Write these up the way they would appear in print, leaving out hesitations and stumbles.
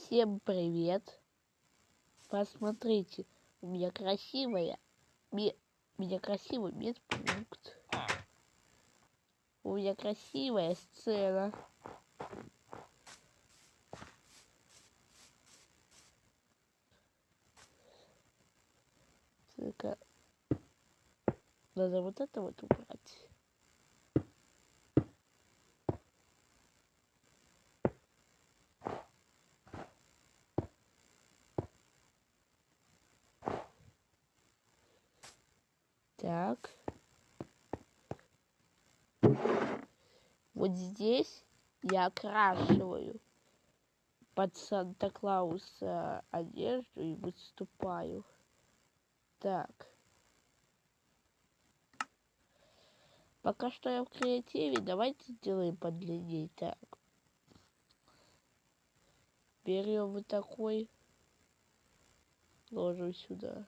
Всем привет! Посмотрите, у меня красивый медпункт. У меня красивая сцена. Только надо вот это вот убрать. Так. Вот здесь я окрашиваю под Санта-Клауса одежду и выступаю. Так. Пока что я в креативе, давайте сделаем подлиннее. Так. Берем вот такой, ложим сюда.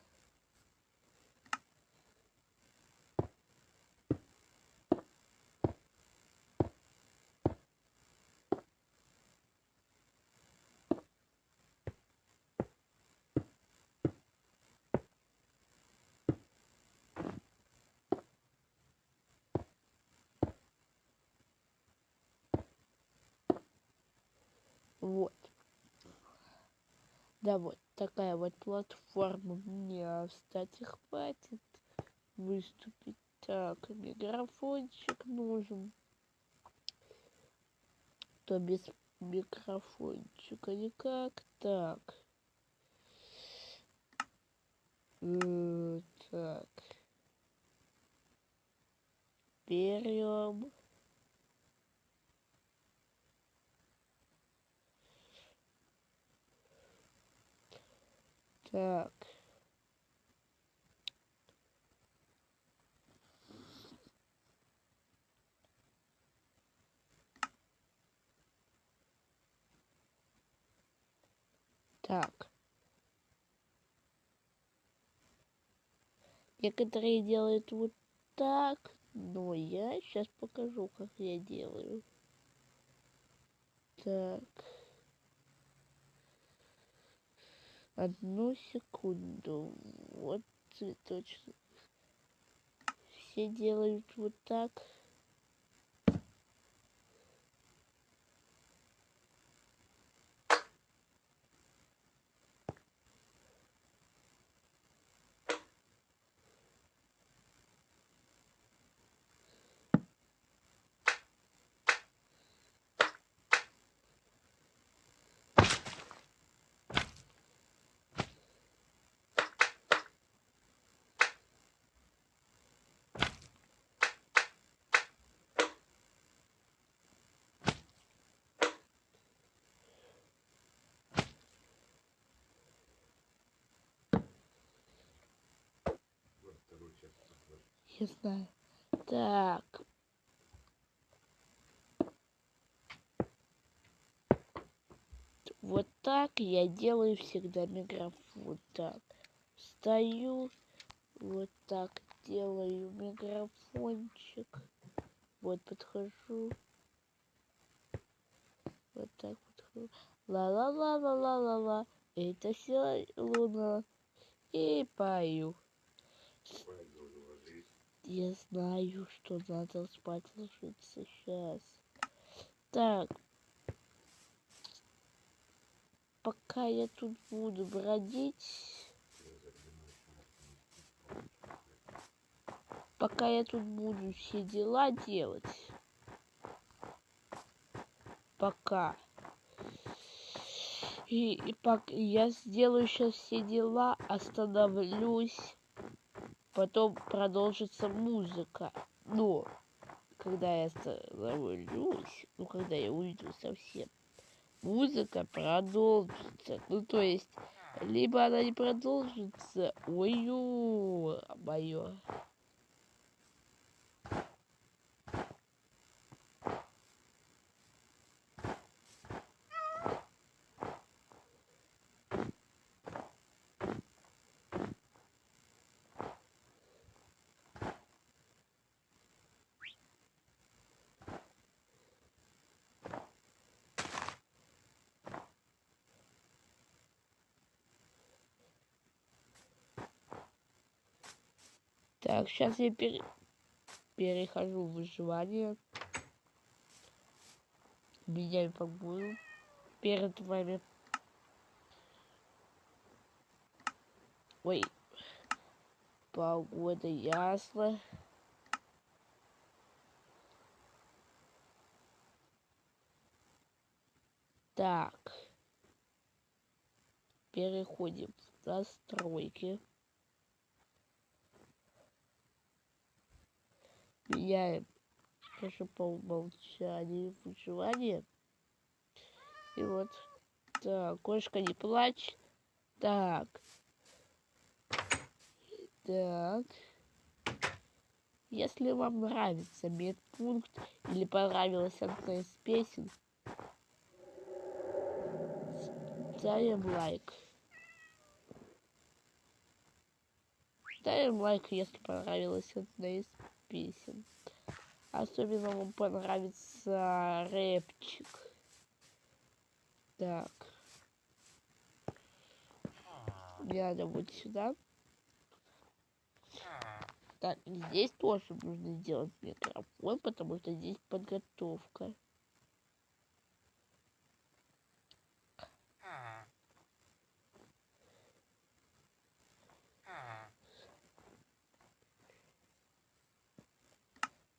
Вот. Да, вот такая вот платформа мне, кстати, хватит выступить. Так, микрофончик нужен. То без микрофончика никак. Так. Так. Берем. Так. Так. Некоторые делают вот так, но я сейчас покажу, как я делаю. Так. Одну секунду. Вот цветочек. Все делают вот так. Я знаю. Так. Вот так я делаю всегда микрофон. Так. Встаю. Вот так делаю микрофончик. Вот подхожу. Вот так подхожу. Ла-ла-ла-ла-ла-ла-ла. Это все луна. И пою. Я знаю, что надо спать ложиться сейчас. Так. Пока я тут буду бродить. Пока я тут буду все дела делать. Пока. И я сделаю сейчас все дела, остановлюсь. Потом продолжится музыка. Но когда я остановлюсь, когда я уйду совсем, музыка продолжится. Ну, то есть, либо она не продолжится. Ой-ё, моё. Так, сейчас я перехожу в выживание. Меняем погоду перед вами. Ой, погода ясная. Так, переходим в настройки. Меняем даже по умолчанию выживание. И вот, так, кошка не плачь. Так. Если вам нравится медпункт или понравилась одна из песен, ставим лайк. Ставим лайк, если понравилась одна из песен. Особенно вам понравится рэпчик. Так. Мне надо вот сюда. Так, здесь тоже нужно сделать микрофон, потому что здесь подготовка.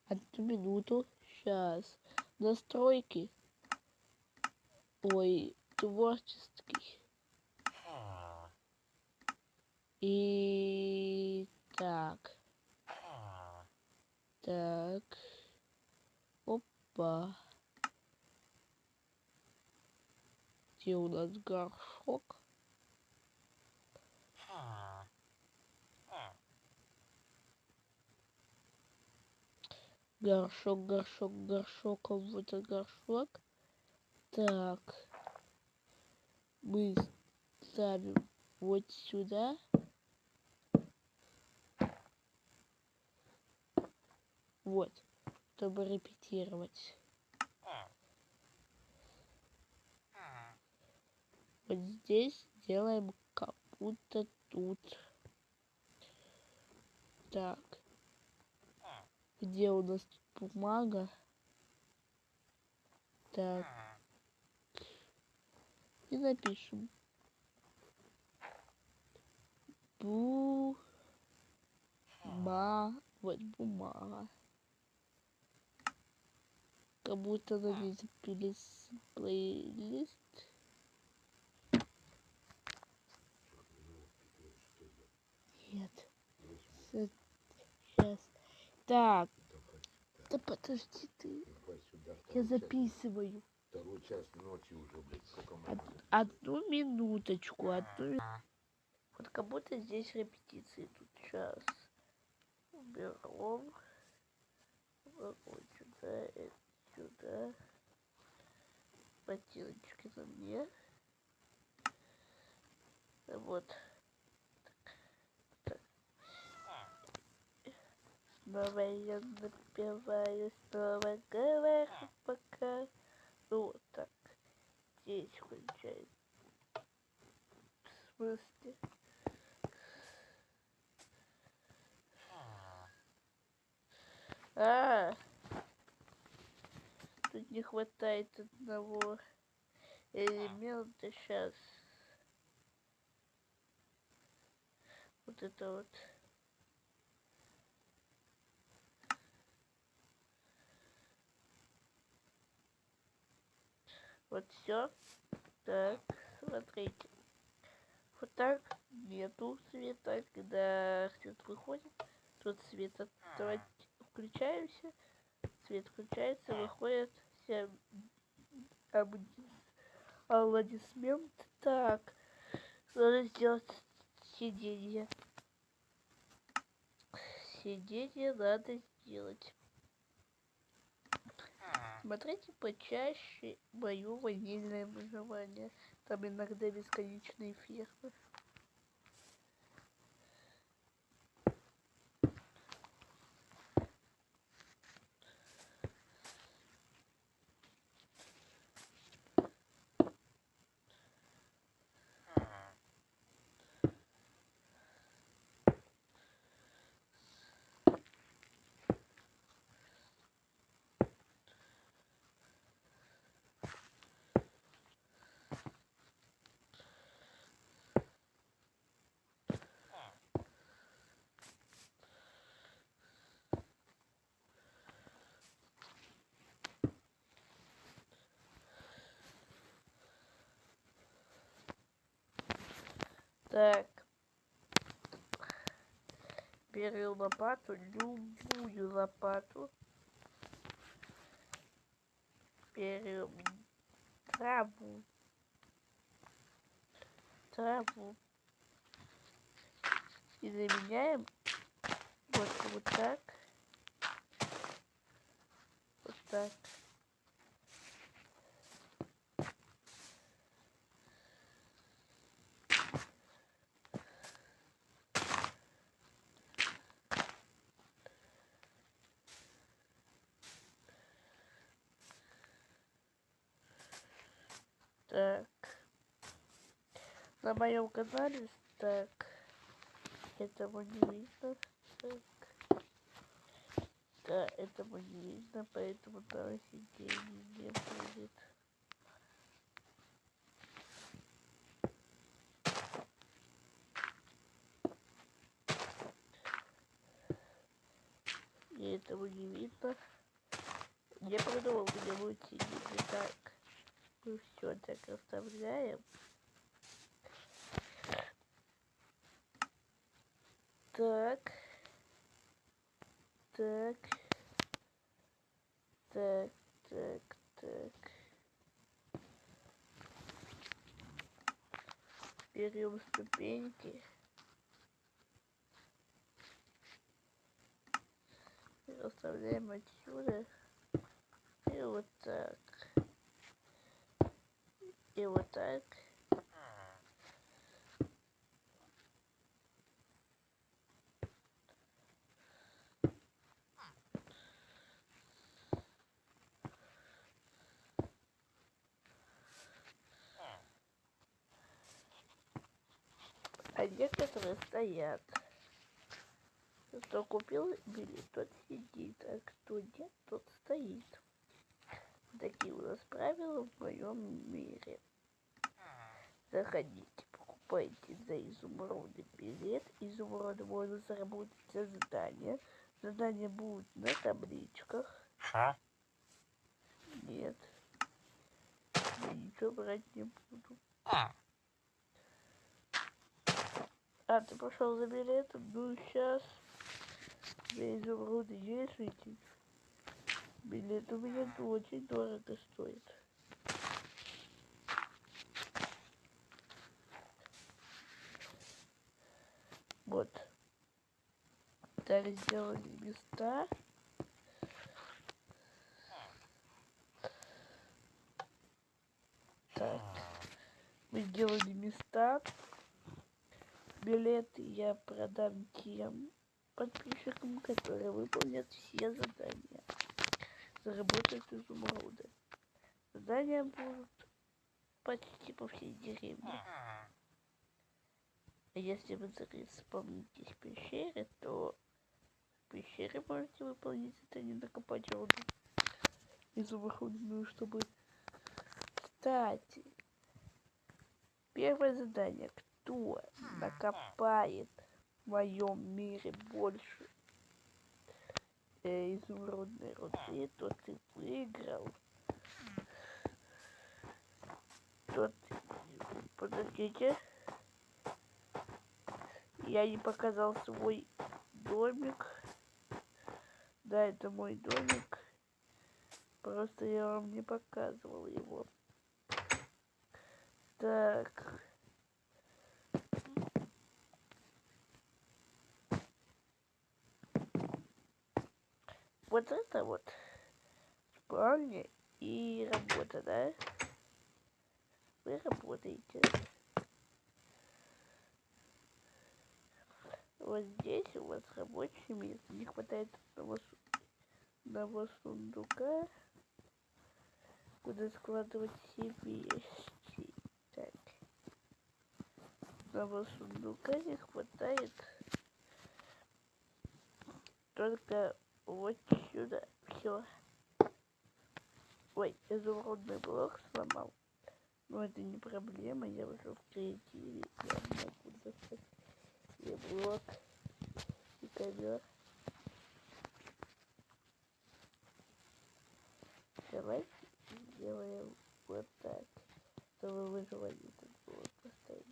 Одну минуту. Сейчас. Настройки. Ой, творческий. И так. Так. Опа. Где у нас горшок? Горшок. А вот это горшок. Так. Мы ставим вот сюда. Вот. Чтобы репетировать. Вот здесь делаем как будто тут. Так. Где у нас тут бумага? Так. И напишем. Вот бумага. Как будто на ней запились плейлист. Нет. Сейчас. Так. Да подожди ты. Я записываю. Второй час ночи уже, блядь, Одну минуточку. Вот как будто здесь репетиции тут. Сейчас. Уберем. Вот сюда, это сюда. Ботиночки на мне. Вот. Так. Снова я напиваю, снова говорю пока. Ну вот так. Здесь кончается. В смысле? Тут не хватает одного элемента. Сейчас. Вот это вот. Вот все. Так, смотрите. Вот так нету света, когда свет выходит. Тут свет давайте включаемся. Свет включается, выходит все аплодисмент. Так, надо сделать сиденье. Сиденье надо сделать. Смотрите почаще мое ванильное выживание. Там иногда бесконечные фермы. Так. Берем лопату, любую лопату. Берем траву. И заменяем вот так. Вот так. Так. На моем канале так. Этого не видно. Так. Да, этого не видно, поэтому там офигения не будет. И этого не видно. Я придумал, где будет сидеть. Так. Мы все так оставляем. Так. Так. Так. Так. Так. Берем ступеньки. И оставляем отсюда. И вот так. И вот так. А некоторые стоят. Кто купил билет, тот сидит, а кто нет, тот стоит. Такие у нас правила в моем мире. Заходите, покупайте за изумруды билет. Изумруды можно заработать за задание. Задания будут на табличках. Нет. Я ничего брать не буду. А, ты пошел за билетом? Ну, сейчас. За изумруды есть идти? Билет у меня очень дорого стоит. Вот. Так сделали места. Так. Мы сделали места. Билеты я продам тем подписчикам, которые выполнят все задания. Заработают изумруды. Задания будут почти по всей деревне. А если вы заспавнитесь в пещере, то в пещере можете выполнить задание накопать руду изумрудную, чтобы... Кстати, первое задание. Кто накопает в моем мире больше изумрудной руды, тот и выиграл. Тот... Подождите. Я не показал свой домик. Да, это мой домик. Просто я вам не показывал его. Так. Вот это вот спальня и работа, да? Вы работаете. Вот здесь у вас рабочее место. Не хватает одного сундука, куда складывать все вещи. Так. Одного сундука не хватает. Только вот сюда. Все. Ой, изумрудный блок сломал. Но это не проблема, я уже в креативе. Я могу достать и блок, и ковер. Давайте сделаем вот так, чтобы выживание тут было поставить.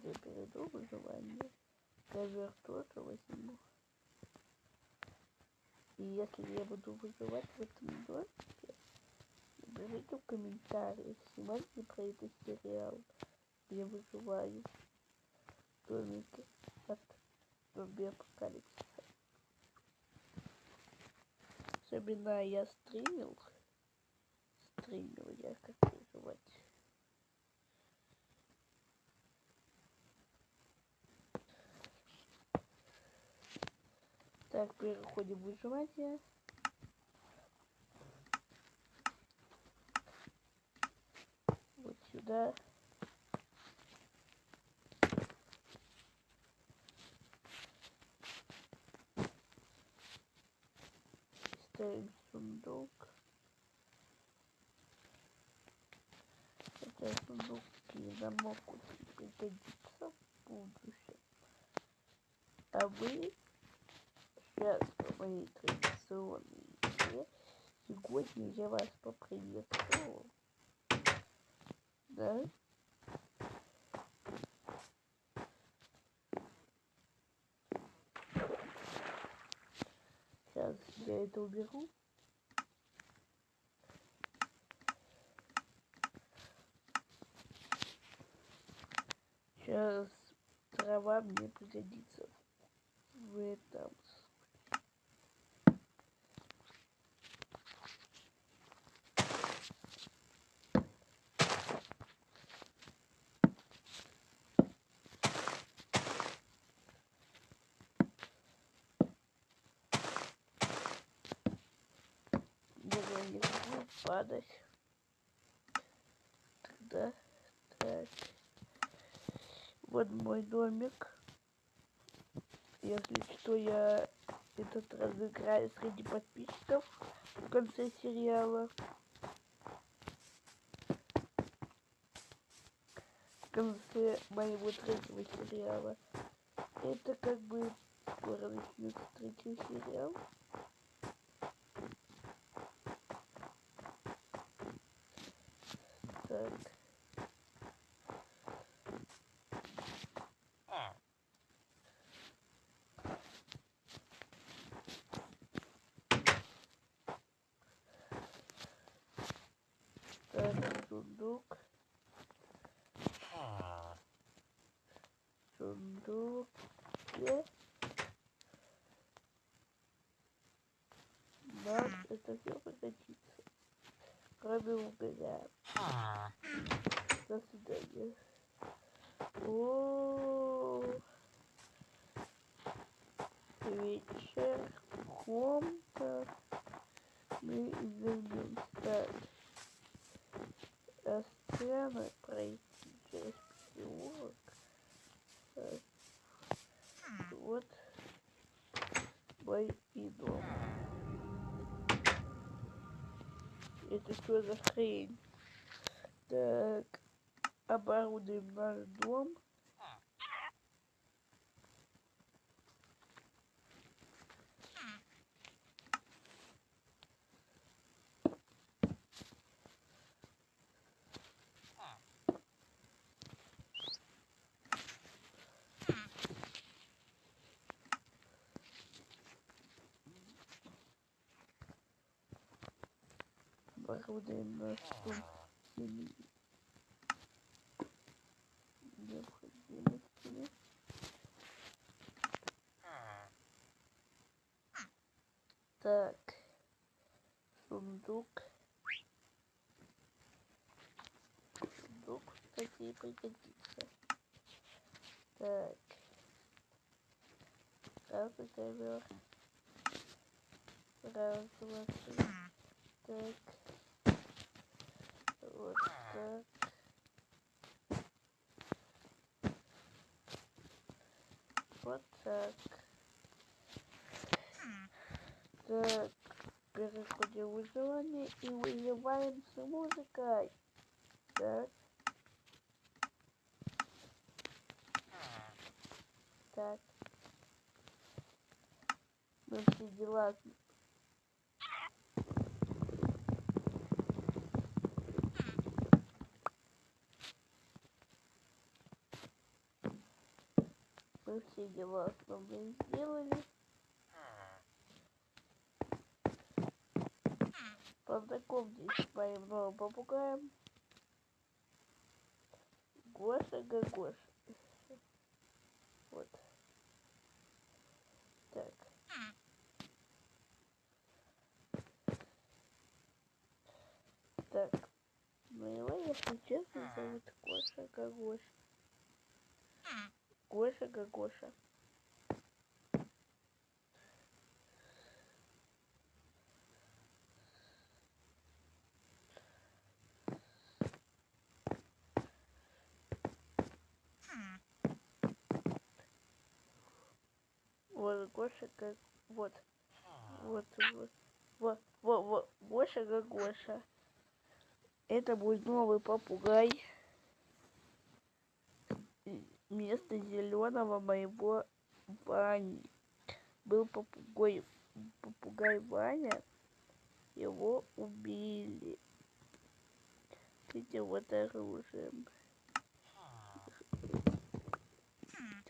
я перейду выживание. Ковер тоже возьму. И если я буду выживать в этом домике, напишите в комментариях, снимать ли про этот сериал. Я выживаю в домике от зомби-апокалипсиса. Особенно я стримил я как выживать. Так, переходим в выживание. Вот сюда. Ставим сундук. Хотя сундуки нам могут пригодиться в будущем. А вы сейчас по моей традиционной игре. Сегодня я вас поприветствовал. Да? Сейчас я это уберу. Сейчас трава мне пригодится в этом. Если не будет падать. Тогда так. Вот мой домик. Если что, я этот разыграю среди подписчиков в конце сериала. В конце моего третьего сериала. Это как бы скоро начнется третий сериал. Так. Так, сундук. Сундук. Нам это все пригодится. Кроме угля. До свидания. О, вечерком-то мы займемся. А сцена пройти через переулок. Так. Вот мой и дом. Это что за хрень? Так, оборудуем наш дом. Оборудуем наш дом всеми необходимостями. Так, сундук. Сундук, кстати, пригодится. Так, сразу ковер. Раз, два, три. Так, вот так. Вот так. Так, переходим в выживание и выживаем с музыкой. Так. Так. Ну все дела. мы все дела основные сделали. Познакомьтесь с моим новым попугаем. Гоша Гагоша. Вот. Так. Так. Ну его, если честно, зовут Гоша Гагоша. Гоша Гагоша. Вот Гоша как вот Гоша Гагоша. Это мой новый попугай. Вместо зеленого моего Вани был попугай Ваня. Его убили этим вот оружием.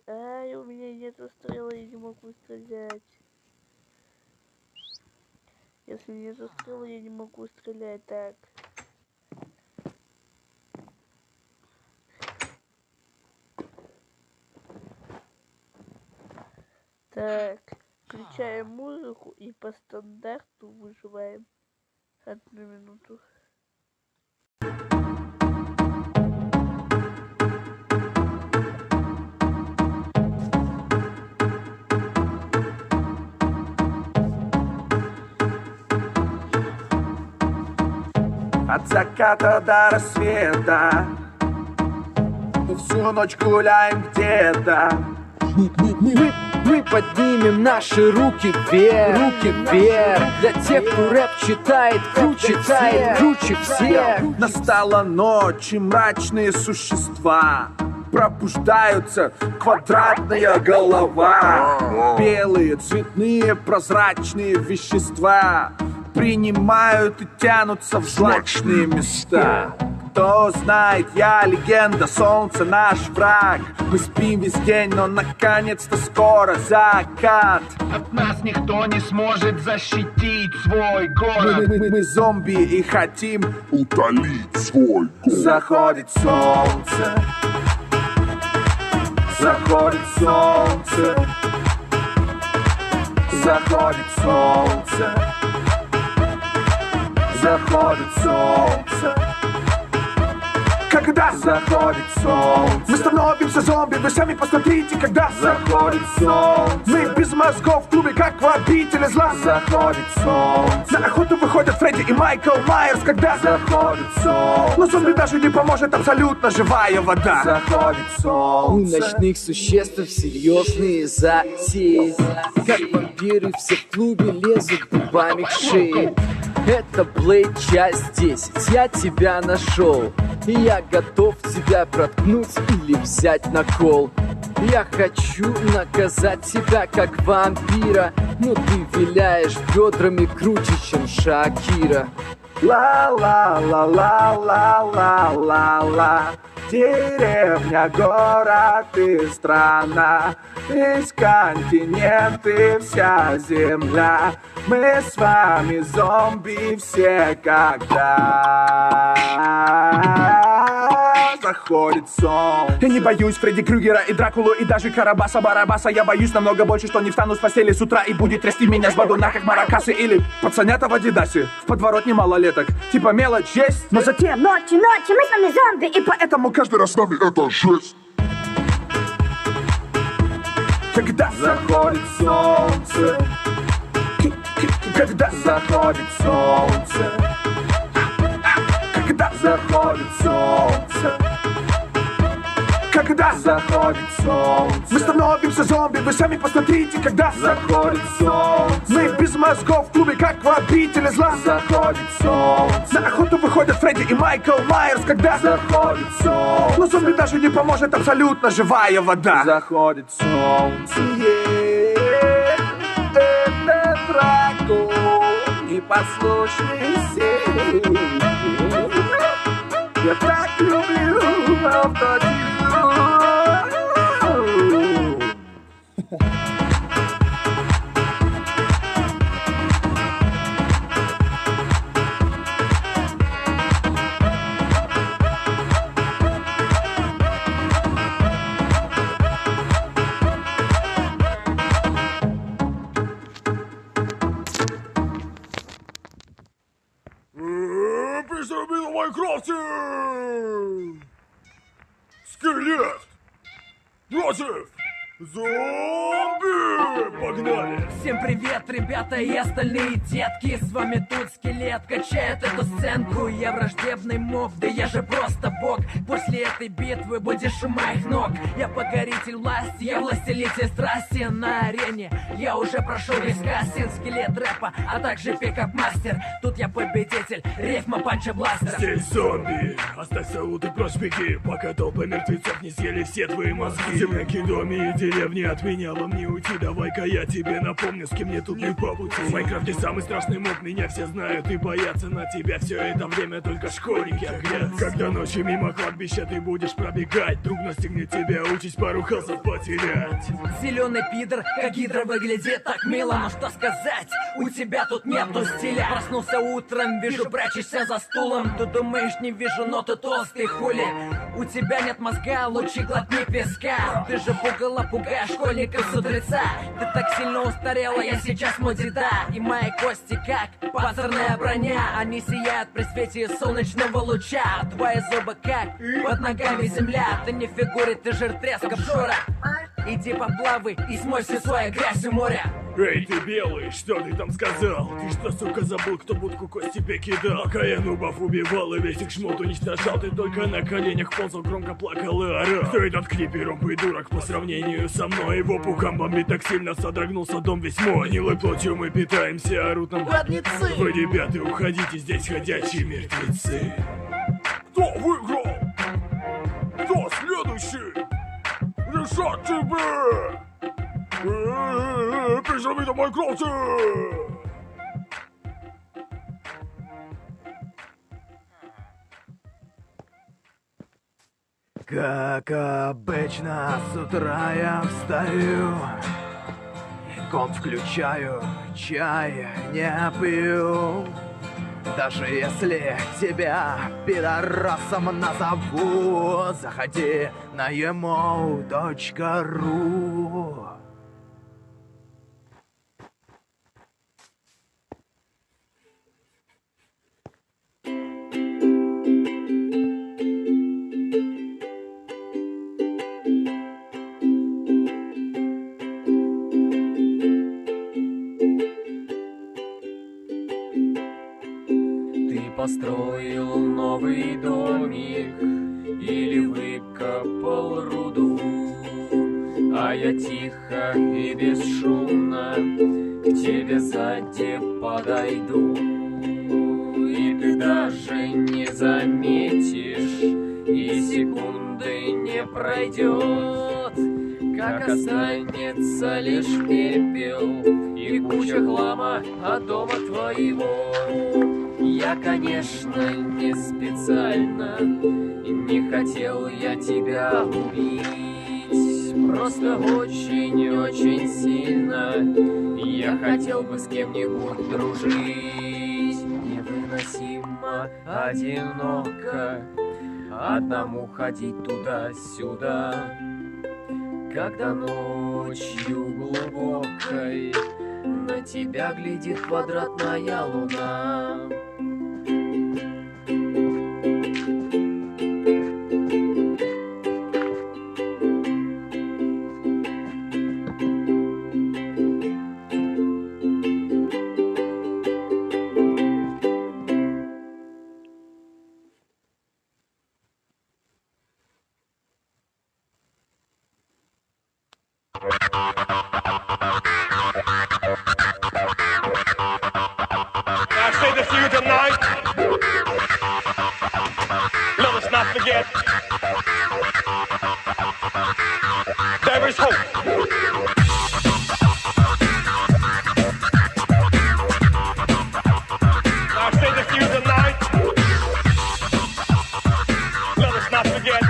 Ай, у меня нету стрелы, я не могу стрелять. Если нету стрелы, я не могу стрелять. Так. Так. Включаем музыку и по стандарту выживаем. 1 минуту. От заката до рассвета мы всю ночь гуляем где-то. Мы поднимем наши руки вверх, для тех, кто рэп читает круче всех. Настала ночь, и мрачные существа пробуждаются, квадратная голова. Белые, цветные, прозрачные вещества принимают и тянутся в злачные места. Кто знает, я легенда, солнце наш враг. Мы спим весь день, но наконец-то скоро закат. От нас никто не сможет защитить свой город. Мы зомби и хотим Утолить свой голод. Заходит солнце, заходит солнце, заходит солнце, заходит солнце. Когда заходит солнце, мы становимся зомби. Вы сами посмотрите, когда заходит солнце. Мы без мозгов в клубе, как в обители зла. Заходит солнце. На охоту выходят Фредди и Майкл Майерс, когда заходит солнце. Но зомби даже не поможет, абсолютно живая вода. Заходит солнце. У ночных существ серьезные затеи. Как вампиры все в клубе лезут губами к шее. Это Блейд, часть 10, я тебя нашел. И я готов тебя проткнуть или взять на кол. Я хочу наказать тебя как вампира, но ты виляешь бедрами круче, чем Шакира. Ла-ла-ла-ла-ла-ла-ла. Деревня, город и страна, весь континент и вся земля. Мы с вами зомби все, когда заходит солнце. Я не боюсь Фредди Крюгера и Дракулу и даже Карабаса-Барабаса. Я боюсь намного больше, что не встану с постели с утра и будет трясти меня с бадуна, как маракасы. Или пацанята в Адидасе, в подворотне малолеток. Типа мелочь есть, но затем Ночи, мы с вами зомби, и поэтому каждый раз с нами это жесть. Когда заходит солнце, когда заходит солнце, когда заходит солнце, когда заходит солнце. Мы становимся зомби, вы сами посмотрите, когда заходит солнце. Мы без мозгов в клубе, как в обители зла. Заходит солнце. На охоту выходят Фредди и Майкл Майерс, когда заходит солнце. Но зомби даже не поможет, абсолютно живая вода. Заходит солнце. Это Дракул и послушный сей. Я так люблю автодилу. Скелет против зомби! Погнали! Всем привет, ребята и остальные детки. С вами тут скелет, качает эту сценку. Я враждебный моб, да я же просто бог. После этой битвы будешь у моих ног. Я покоритель власти, я властелитель страсти. На арене я уже прошел весь кастинг. Скелет рэпа, а также пикап-мастер. Тут я победитель, рифма панча-бластер. Здесь зомби, оставь салут и прошпики, пока толпы мертвецов не съели все твои мозги. Земляки, доме и деревни от меня вам не уйти. Давай-ка я тебе напомню, с кем мне тут не по пути. В Майнкрафте самый страшный моб, меня все знают и боятся. На тебя все это время только школьники оглядятся. Когда ночью мимо кладбища ты будешь пробегать, друг настигнет тебя, учись пару хасов потерять. Зеленый пидор, как гидра выглядит так мило. Но что сказать, у тебя тут нету стиля. Проснулся утром, вижу, прячешься за стулом. Ты думаешь, не вижу, но ты толстый хули. У тебя нет мозга, лучше глотни песка. Ты же пугало пугаешь школьников с утреца. Ты так сильно устарела, я сейчас мой деда. И мои кости как панцирная броня. Они сияют при свете солнечного луча. Твои зубы как под ногами земля. Ты не в фигуре, ты жиртреск обжора. Иди поплавай и смой всю свою грязь у моря. Эй, ты белый, что ты там сказал? Ты что, сука, забыл, кто будку кость тебе кидал? Пока я нубов убивал и весь их шмот уничтожал, ты только на коленях ползал, громко плакал и орал. Кто этот клипером придурок по сравнению со мной? Его пухом бомбит так сильно, содрогнулся дом весь мой. Гнилой плотью мы питаемся, орут нам Бадницы! Вы, ребята, уходите, здесь ходячие мертвецы. Кто выиграл? Кто следующий? Решать тебе! Прижми до моей кровати! Как обычно, с утра я встаю, комп включаю, чай не пью. Даже если тебя пидорасом назову, заходи на emo.ru. Построил новый домик или выкопал руду, а я тихо и бесшумно к тебе сзади подойду, и ты даже не заметишь, и секунды не пройдет, как останется лишь пепел и куча хлама от дома твоего. Я, конечно, не специально, не хотел я тебя убить. Просто очень-очень сильно я хотел бы с кем-нибудь дружить. Невыносимо одиноко одному ходить туда-сюда, когда ночью глубокой на тебя глядит квадратная луна. I say this to you tonight. Let us not forget. There is hope. I say this to you tonight. Let us not forget.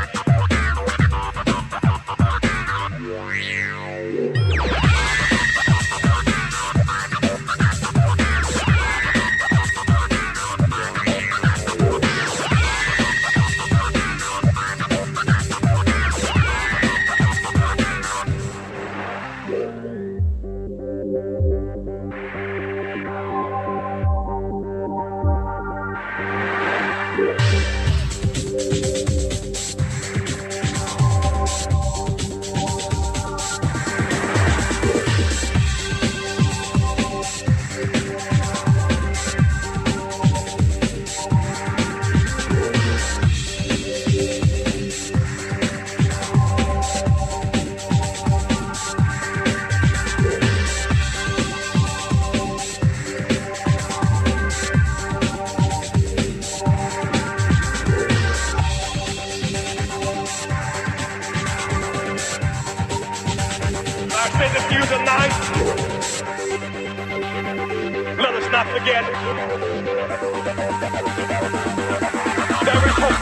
diffuse the night. Let us not forget. There is hope.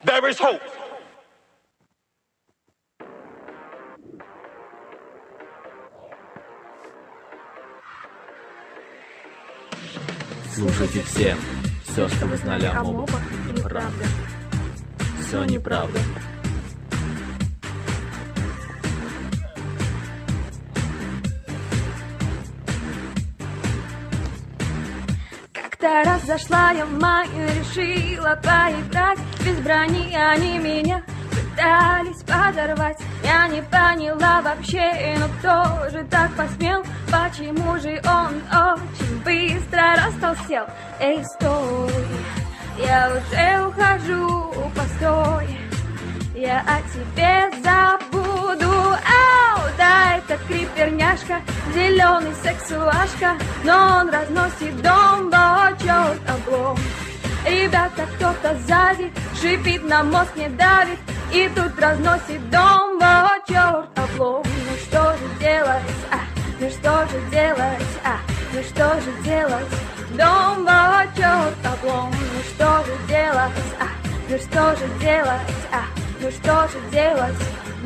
There is hope. Слушайте все что вы знали о мобах, неправда. Все неправда. Как-то раз зашла я в май, решила поиграть. Без брони они меня пытались подорвать. Я не поняла вообще, но кто же так посмел? Почему же он очень быстро растолстел? Эй, стой, я уже ухожу, постой. Я о тебе забуду. Ау, да, это криперняшка, зеленый сексуашка, но он разносит дом, о, черт, облом. Ребята, кто-то сзади шипит, на мозг не давит, и тут разносит дом, о, черт, облом. Ну что же делать, ну что же делать, ну что же делать? Дом, о, черт, облом. Ну что же делать, ну что же делать, ну что же делать?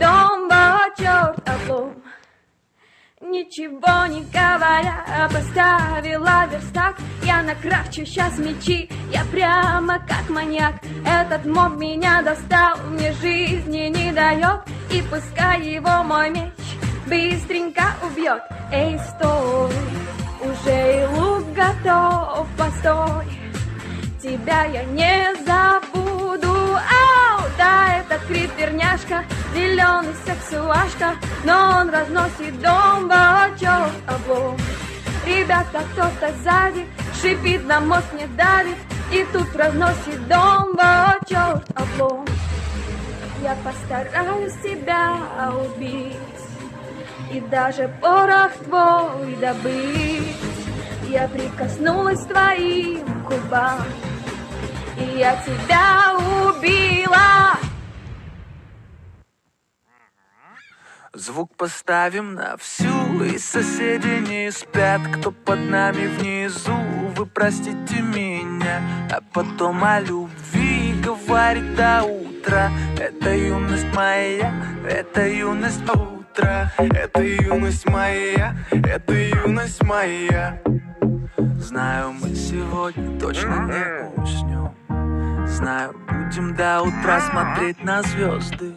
Дом, о, черт, облом. Ничего не говоря, поставила верстак. Я накрафчу сейчас мечи, я прямо как маньяк. Этот моб меня достал, мне жизни не дает, и пускай его мой меч быстренько убьет. Эй, стой, уже и лук готов, постой. Тебя я не забуду. Ау, да, это криперняшка, зеленый сексуашка, но он разносит дом, о, черт, облом. Ребята, кто-то сзади шипит, на мозг не давит, и тут разносит дом, о, черт, облом. Я постараюсь тебя убить и даже порох твой добыть. Я прикоснулась к твоим губам, и я тебя убила. Звук поставим на всю, и соседи не спят. Кто под нами внизу, вы простите меня. А потом о любви говорит до утра. Это юность моя, это юность утра. Это юность моя, это юность моя. Знаю, мы сегодня точно не уснем. Знаю, будем до утра смотреть на звезды.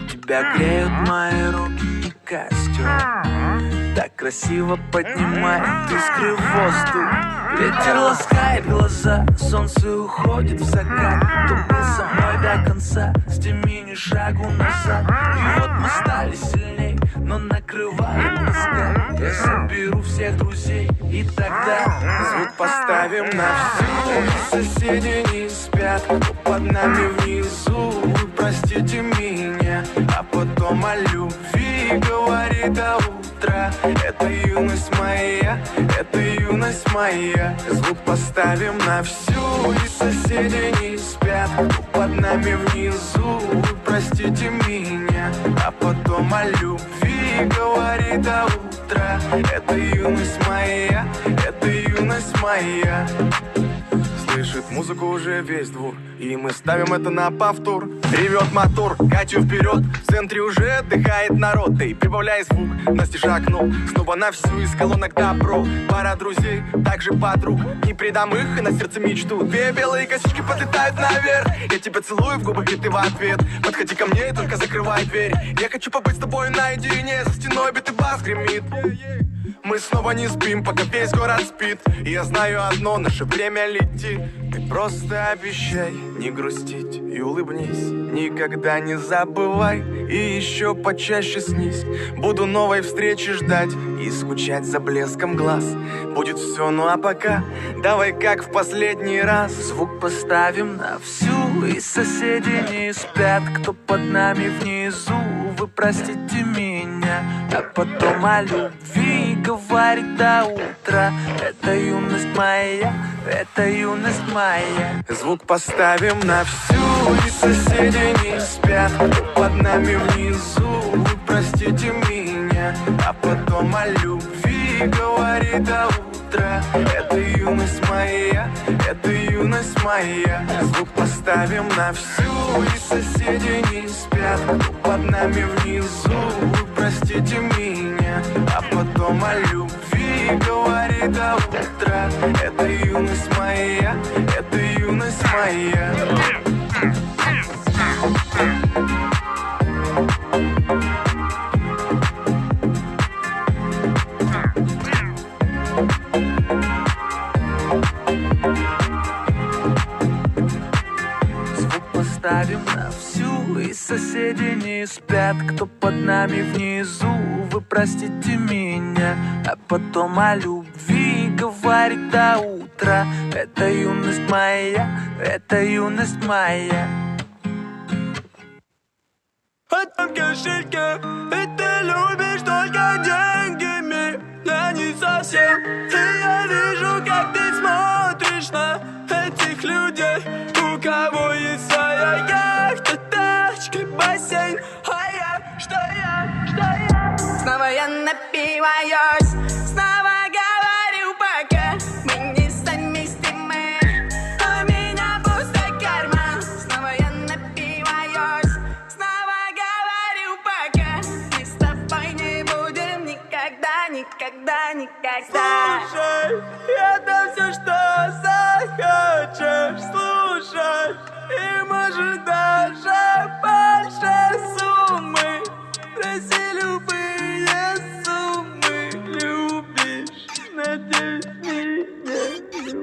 Тебя греют мои руки и костер. так красиво поднимает искры в воздух. Ветер ласкает глаза, солнце уходит в закат. Кто был со мной до конца, с теми ни шагу назад. И вот мы стали сильней, но накрывает тоска. Я соберу всех друзей, и тогда звук поставим на всю. И соседи не спят, кто под нами внизу. Вы простите меня, а потом о любви говорит до утра. Это юность моя, это юность моя. Звук поставим на всю. И соседи не спят, кто под нами внизу. Вы простите меня, а потом о любви говорит до утра. Это юность моя, это юность моя. Слышит музыку уже весь двор, и мы ставим это на повтор. Ревет мотор, Катю вперед, в центре уже отдыхает народ. Эй, прибавляй звук, настежь окно, снова на всю из колонок добро. Пара друзей, также подруг, не предам их и на сердце мечту. Две белые косички подлетают наверх, я тебя целую в губы, и ты в ответ. Подходи ко мне и только закрывай дверь. Я хочу побыть с тобой наедине, за стеной битый бас гремит. Мы снова не спим, пока весь город спит. И я знаю одно, наше время летит. Ты просто обещай не грустить и улыбнись. Никогда не забывай и еще почаще снись. Буду новой встречи ждать и скучать за блеском глаз. Будет все, ну а пока давай как в последний раз. Звук поставим на всю, и соседи не спят, кто под нами внизу. Вы простите меня, а потом о любви говорит до утра. Это юность моя, это юность моя. Звук поставим на всю, и соседи не спят, кто под нами внизу. Вы простите меня, а потом о любви говорит до утра. Это юность моя, это юность моя. Звук поставим на всю, и соседи не спят, кто под нами внизу. Вы простите меня, а потом о любви говорит до утра. Это юность моя, это юность моя. Звук поставим на всю, и соседи не спят, кто под нами внизу. Вы простите меня, а потом о любви говорит до утра. Это юность моя, это юность моя. А там в кошельке, и ты любишь только деньги, я не совсем. И я вижу, как ты смотришь на этих людей, у кого есть своя яхта, тачка, бассейн. А я, что я? Снова я напиваюсь, снова говорю пока. Мы не совместимы, а у меня пустой карман. Снова я напиваюсь, снова говорю пока. Мы с тобой не будем никогда, никогда, никогда. Слушай, это все, что захочешь слушать, и может даже больше суммы. Проси любые суммы, любишь, надеюсь, меня любишь.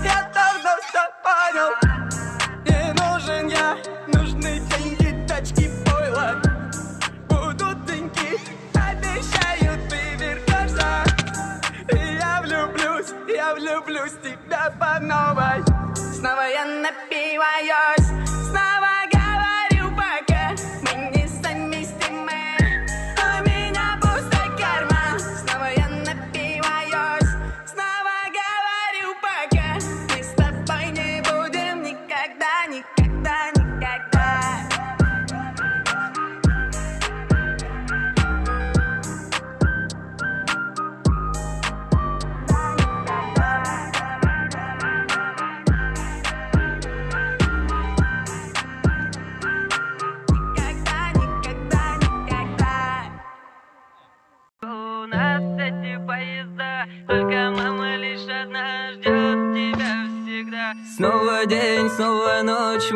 Я давно все понял. Не нужен я, нужны деньги, тачки, пойло. Будут деньги, обещаю, ты вернешься. И я влюблюсь в тебя по новой. Снова я напиваюсь, снова говорю пока. Мы не совместимы, а у меня пустой карман. Снова я напиваюсь, снова говорю пока. Мы с тобой не будем никогда, никогда, никогда. У нас эти поезда, только мама лишь одна ждет тебя всегда. Снова день, снова ночь.